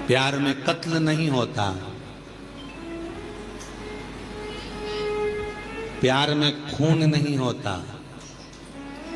प्यार में कत्ल नहीं होता, प्यार में खून नहीं होता,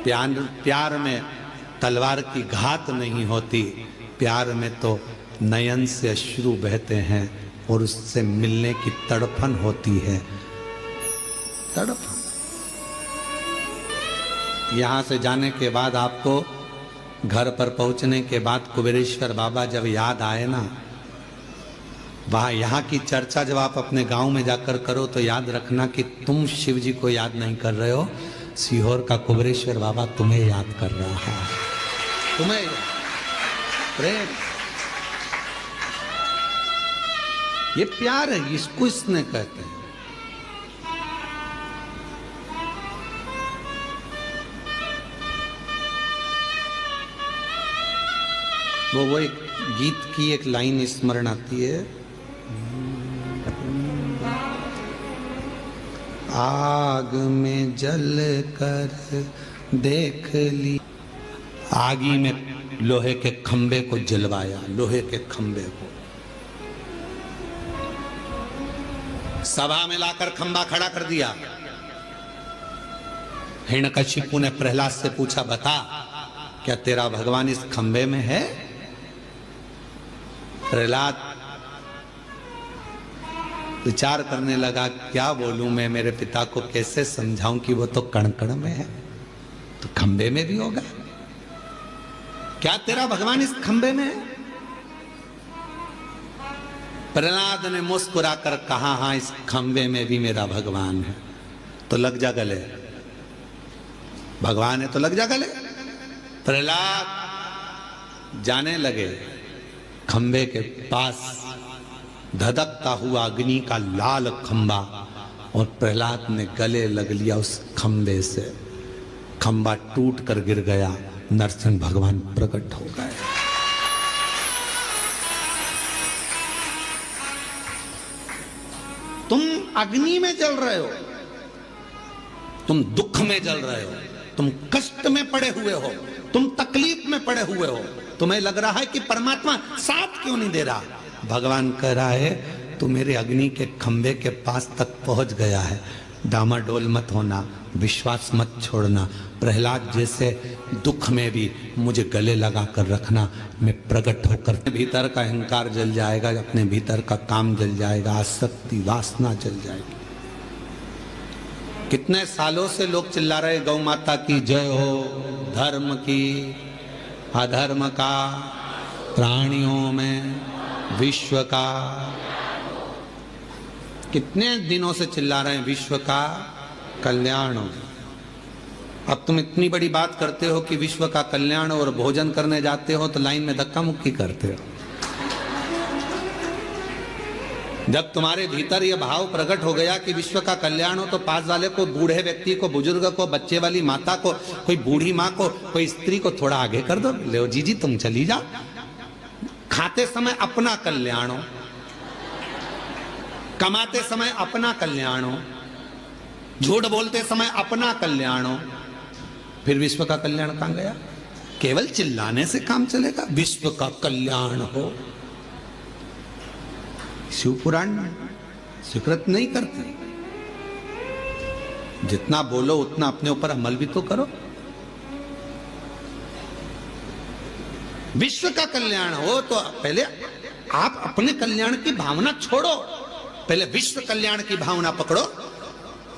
प्यार में तलवार की घात नहीं होती। प्यार में तो नयन से अश्रु बहते हैं और उससे मिलने की तड़पन होती है। तड़पन। यहां से जाने के बाद आपको घर पर पहुंचने के बाद कुबेरेश्वर बाबा जब याद आए ना, वहां यहाँ की चर्चा जब आप अपने गांव में जाकर करो तो याद रखना कि तुम शिव जी को याद नहीं कर रहे हो, सीहोर का कुबेरेश्वर बाबा तुम्हें याद कर रहा है। तुम्हें प्रेम, ये प्यार है, इसको इसने कहते हैं। वो एक गीत की एक लाइन स्मरण आती है, आग में जल कर देख ली। आगी में लोहे के खंबे को जलवाया, लोहे के खंबे को सभा में लाकर खंबा खड़ा कर दिया। हिरण्यकशिपु ने प्रहलाद से पूछा, बता क्या तेरा भगवान इस खंबे में है? प्रहलाद विचार करने लगा, क्या बोलूं मैं, मेरे पिता को कैसे समझाऊं कि वो तो कण कण में है, तो खंबे में भी होगा। क्या तेरा भगवान इस खंबे में है? प्रहलाद ने मुस्कुराकर कहा, हां इस खंबे में भी मेरा भगवान है। तो लग जा गले, भगवान है तो लग जा गले। प्रहलाद जाने लगे, खंबे के पास धधकता हुआ अग्नि का लाल खंबा, और प्रहलाद ने गले लग लिया उस खंबे से। खंबा टूट कर गिर गया, नरसिंह भगवान प्रकट हो गए। तुम अग्नि में जल रहे हो, तुम दुख में जल रहे हो, तुम कष्ट में पड़े हुए हो, तुम तकलीफ में पड़े हुए हो। तुम्हें लग रहा है कि परमात्मा साथ क्यों नहीं दे रहा? भगवान कह रहा है तू मेरे अग्नि के खंबे के पास तक पहुंच गया है, डामाडोल मत होना, विश्वास मत छोड़ना। प्रहलाद जैसे दुख में भी मुझे गले लगा कर रखना। मैं प्रकट होकर भीतर का अहंकार जल जाएगा, अपने भीतर का काम जल जाएगा, आसक्ति वासना जल जाएगी। कितने सालों से लोग चिल्ला रहे गौ माता की जय हो, धर्म की, अधर्म का, प्राणियों में, विश्व का। कितने दिनों से चिल्ला रहे हैं विश्व का कल्याण हो। अब तुम इतनी बड़ी बात करते हो कि विश्व का कल्याण, और भोजन करने जाते हो तो लाइन में धक्का मुक्की करते हो। जब तुम्हारे भीतर यह भाव प्रकट हो गया कि विश्व का कल्याण हो, तो पास वाले को, बूढ़े व्यक्ति को, बुजुर्ग को, बच्चे वाली माता को, कोई बूढ़ी माँ को, कोई स्त्री को थोड़ा आगे कर दो, ले जी तुम चली जाओ। खाते समय अपना कल्याण हो, कमाते समय अपना कल्याण हो, झूठ बोलते समय अपना कल्याण हो, फिर विश्व का कल्याण कहां गया? केवल चिल्लाने से काम चलेगा? विश्व का कल्याण हो। शिव पुराण स्वीकृत नहीं करते। जितना बोलो उतना अपने ऊपर अमल भी तो करो। विश्व का कल्याण हो तो पहले आप अपने कल्याण की भावना छोड़ो, पहले विश्व कल्याण की भावना पकड़ो।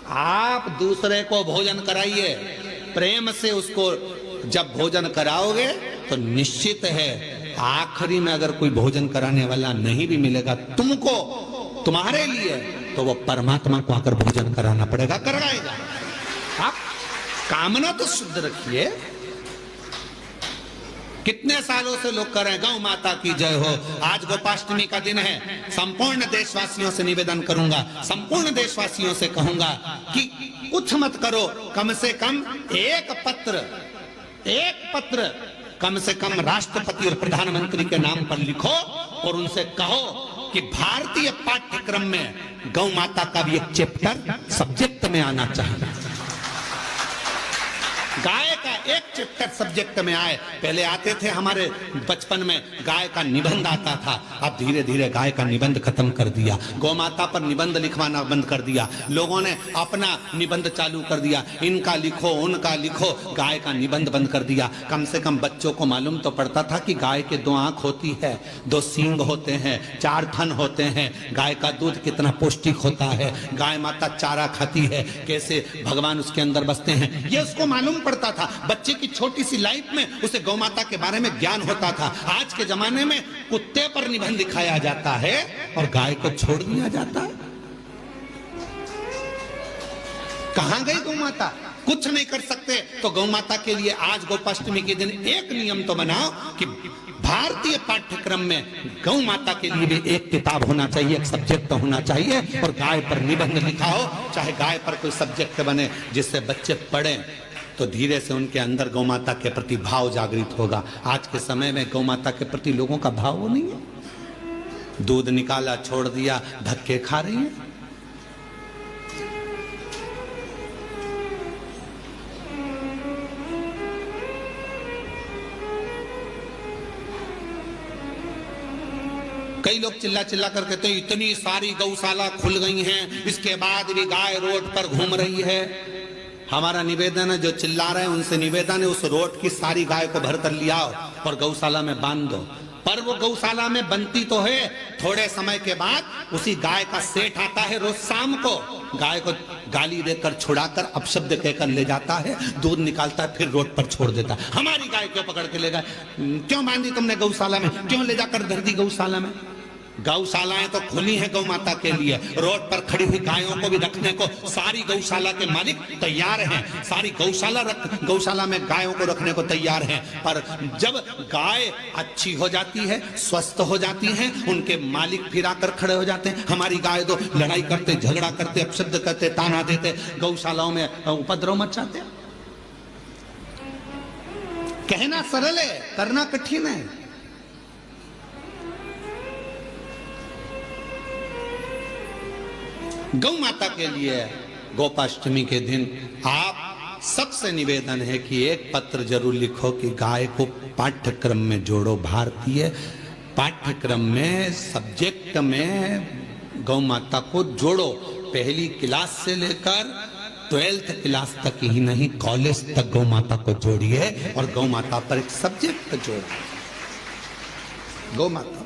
आप दूसरे को भोजन कराइए, प्रेम से उसको जब भोजन कराओगे तो निश्चित है आखिरी में अगर कोई भोजन कराने वाला नहीं भी मिलेगा तुमको, तुम्हारे लिए, तो वो परमात्मा को आकर भोजन कराना पड़ेगा, कराएगा। आप कामना तो शुद्ध रखिए। कितने सालों से लोग कर रहे हैं गौ माता की जय हो। आज गोपाष्टमी का दिन है। संपूर्ण देशवासियों से निवेदन करूंगा, संपूर्ण देशवासियों से कहूंगा कि कुछ मत करो, कम से कम एक पत्र कम से कम राष्ट्रपति और प्रधानमंत्री के नाम पर लिखो और उनसे कहो कि भारतीय पाठ्यक्रम में गौ माता का भी एक चैप्टर सब्जेक्ट में आना चाहिए। गाय का एक चैप्टर सब्जेक्ट में आए। पहले आते थे हमारे बचपन में गाय का निबंध आता था, अब धीरे धीरे गाय का निबंध खत्म कर दिया, गौ माता पर निबंध लिखवाना बंद कर दिया, लोगों ने अपना निबंध चालू कर दिया, इनका लिखो उनका लिखो, गाय का निबंध बंद कर दिया। कम से कम बच्चों को मालूम तो पड़ता था कि गाय के 2 आंख होती है, 2 सींग होते हैं, 4 थन होते हैं, गाय का दूध कितना पौष्टिक होता है, गाय माता चारा खाती है, कैसे भगवान उसके अंदर बसते हैं, ये उसको मालूम पड़ता था। बच्चे की छोटी सी लाइफ में उसे गौ माता के बारे में ज्ञान होता था। आज के जमाने में कुत्ते पर निबंध लिखाया जाता है और गाय को छोड़ दिया जाता है। कहां गई गौ माता? कुछ नहीं कर सकते तो गौ माता के लिए आज गोपाष्टमी के दिन एक नियम तो बनाओ कि भारतीय पाठ्यक्रम में गौ माता के लिए भी एक किताब होना चाहिए, एक सब्जेक्ट होना चाहिए, और गाय पर निबंध लिखा हो, चाहे गाय पर कोई सब्जेक्ट बने, जिससे बच्चे पढ़ें तो धीरे से उनके अंदर गौ माता के प्रति भाव जागृत होगा। आज के समय में गौ माता के प्रति लोगों का भाव वो नहीं है, दूध निकाला छोड़ दिया, धक्के खा रही है। कई लोग चिल्ला चिल्ला कर कहते हैं इतनी सारी गौशाला खुल गई हैं, इसके बाद भी गाय रोड पर घूम रही है। हमारा निवेदन है, जो चिल्ला रहे हैं उनसे निवेदन है, उस रोड की सारी गाय को भर कर लिया और गौशाला में बांध दो। पर वो गौशाला में बनती तो है, थोड़े समय के बाद उसी गाय का सेठ आता है, रोज शाम को गाय को गाली देकर छुड़ाकर अपशब्द कहकर ले जाता है, दूध निकालता है, फिर रोड पर छोड़ देता है। हमारी गाय क्यों पकड़ के ले गए, क्यों बांधी तुमने गौशाला में, क्यों ले जाकर धर दी गौशाला में? गौशालाएं तो खुली हैं गौ माता के लिए, रोड पर खड़ी हुई गायों को भी रखने को सारी गौशाला के मालिक तैयार हैं, सारी गौशाला में गायों को रखने को तैयार हैं। पर जब गाय अच्छी हो जाती है, स्वस्थ हो जाती हैं, उनके मालिक फिर आकर खड़े हो जाते हैं। हमारी गाय तो लड़ाई करते, झगड़ा करते, अपशब्द करते, ताना देते, गौशालाओं में उपद्रव मचाते। कहना सरल है, करना कठिन है। गौ माता के लिए गोपाष्टमी के दिन आप सबसे निवेदन है कि एक पत्र जरूर लिखो कि गाय को पाठ्यक्रम में जोड़ो। भारतीय पाठ्यक्रम में, सब्जेक्ट में गौ माता को जोड़ो। पहली क्लास से लेकर 12th क्लास तक ही नहीं, कॉलेज तक गौ माता को जोड़िए और गौ माता पर एक सब्जेक्ट जोड़िए। गौ माता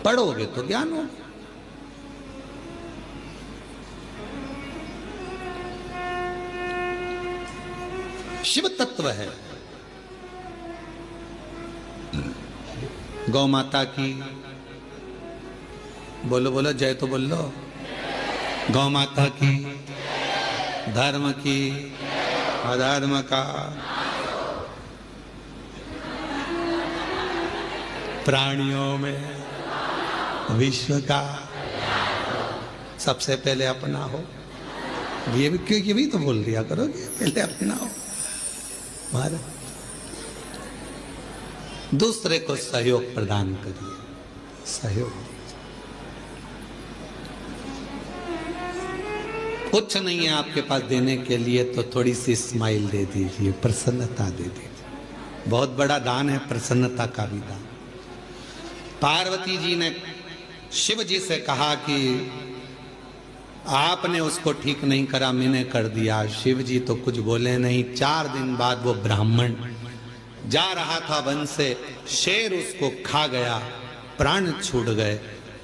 पढ़ोगे तो ज्ञान होगा। शिव तत्व है। गौ माता की बोलो बोलो जय तो बोल लो। गौ माता की, धर्म की, अधर्म का, प्राणियों में, विश्व का, सबसे पहले अपना हो। ये भी क्यों, ये भी तो बोल दिया करोगे, पहले अपना हो। दूसरे को सहयोग प्रदान करिए, सहयोग। कुछ नहीं है आपके पास देने के लिए तो थोड़ी सी स्माइल दे दीजिए, प्रसन्नता दे दीजिए। बहुत बड़ा दान है प्रसन्नता का भी दान। पार्वती जी ने शिव जी से कहा कि आपने उसको ठीक नहीं करा, मैंने कर दिया। शिव जी तो कुछ बोले नहीं। 4 दिन बाद वो ब्राह्मण जा रहा था वन से, शेर उसको खा गया, प्राण छूट गए।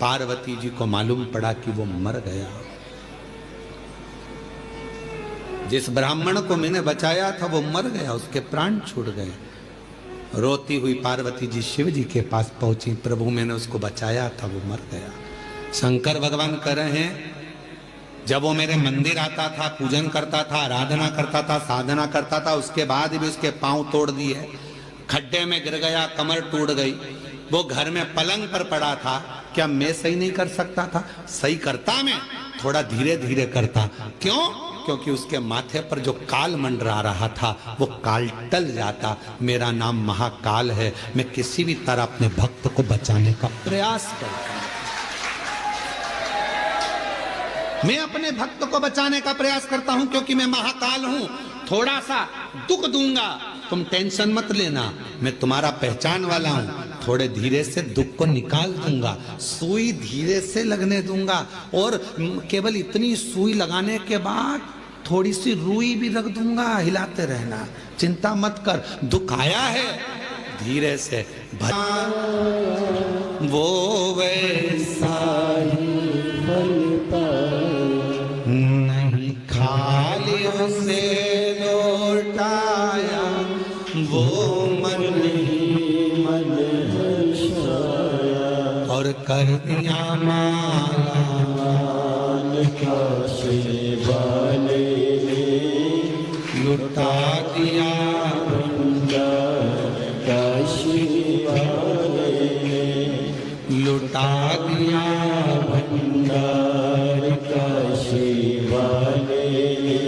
पार्वती जी को मालूम पड़ा कि वो मर गया। जिस ब्राह्मण को मैंने बचाया था वो मर गया, उसके प्राण छूट गए। रोती हुई पार्वती जी शिव जी के पास पहुंची, प्रभु मैंने उसको बचाया था, वो मर गया। शंकर भगवान कह रहे हैं, जब वो मेरे मंदिर आता था, पूजन करता था, आराधना करता था, साधना करता था, उसके बाद भी उसके पांव तोड़ दिए, खड्डे में गिर गया, कमर टूट गई, वो घर में पलंग पर पड़ा था, क्या मैं सही नहीं कर सकता था? सही करता, मैं थोड़ा धीरे धीरे करता। क्यों? क्योंकि उसके माथे पर जो काल मंडरा रहा था वो काल टल जाता। मेरा नाम महाकाल है, मैं किसी भी तरह अपने भक्त को बचाने का प्रयास करता हूं। मैं अपने भक्त को बचाने का प्रयास करता हूं क्योंकि मैं महाकाल हूं। थोड़ा सा दुख दूंगा, तुम टेंशन मत लेना, मैं तुम्हारा पहचान वाला हूं। थोड़े धीरे से दुख को निकाल दूंगा, सुई धीरे से लगने दूंगा, और केवल इतनी सुई लगाने के बाद थोड़ी सी रुई भी रख दूंगा, हिलाते रहना, चिंता मत कर। दुख आया है, धीरे से वो वैसा ही नहीं खाली उसे लौटाया, वो मन ही मन हर्षाया, और कर दिया माला काशी वाले ने, लुटा दिया भंडार काशी वाले ने, लुटा दिया भंडार काशी वाले ने,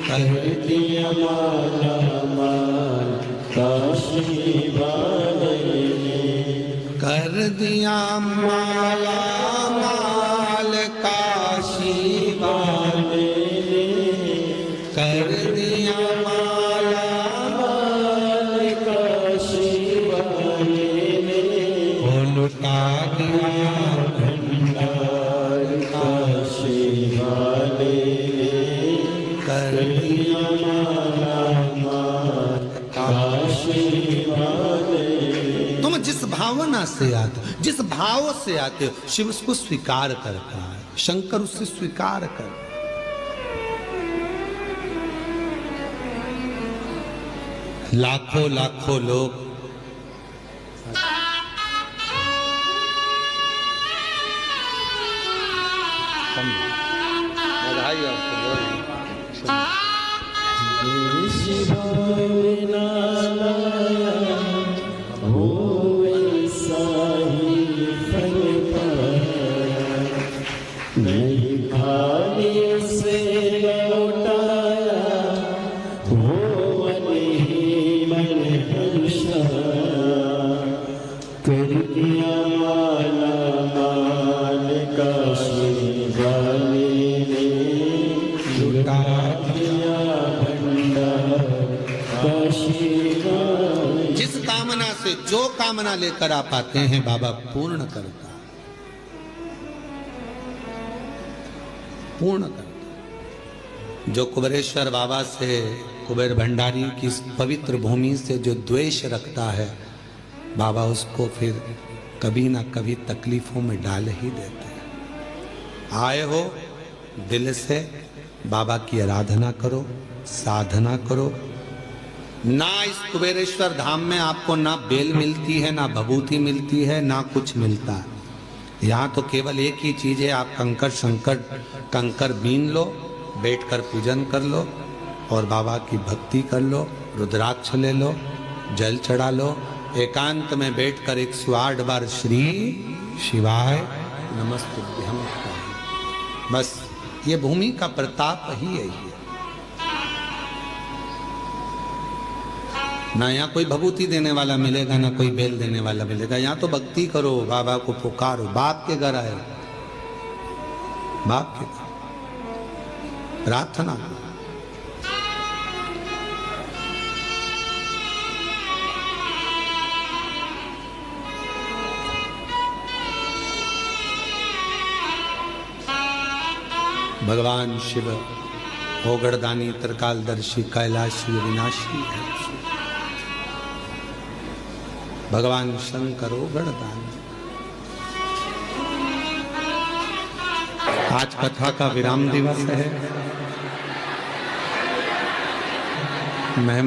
कर दिया माला माल काशी वाले ने, कर दिया माला माल काशी वाले ने, कर दिया माला माल काशी वाले ने, वो लुटा दिया भंडार काशी वाले ने, कर दिया माला माल काशी वाले ने। तुम जिस भावना से आते हो, जिस भाव से आते हो, शिव उसको स्वीकार करता है, शंकर उससे स्वीकार कर। लाखों लाखों लोग बधाई आपको नहीं खाने से लौटाया, वो मन ही मन हर्षाया, कर दिया माला माल काशी वाले ने, लुटा दिया भंडार काशी वाले। जिस कामना से जो कामना लेकर आप आते हैं, बाबा पूर्ण करता है, पूर्ण करता। जो कुबेरेश्वर बाबा से, कुबेर भंडारी की इस पवित्र भूमि से जो द्वेष रखता है, बाबा उसको फिर कभी ना कभी तकलीफों में डाल ही देते हैं। आए हो दिल से बाबा की आराधना करो, साधना करो। ना इस कुबेरेश्वर धाम में आपको ना बेल मिलती है, ना भभूति मिलती है, ना कुछ मिलता है। यहाँ तो केवल एक ही चीज है, आप कंकर शंकर कंकर बीन लो, बैठकर पूजन कर लो और बाबा की भक्ति कर लो, रुद्राक्ष ले लो, जल चढ़ा लो, एकांत में बैठकर 108 बार श्री शिवाय नमस्तुभ्यं। बस ये भूमि का प्रताप ही यही है। ना यहाँ कोई भभूति देने वाला मिलेगा, ना कोई बेल देने वाला मिलेगा। यहाँ तो भक्ति करो, बाबा को पुकारो। बाप के घर आए, बाप के घर प्रार्थना करो। भगवान शिव होगड़दानी, त्रिकालदर्शी, कैलाशी, विनाशी है। भगवान शंकर होगड़दानी। आज कथा का विराम दिवस है। मैं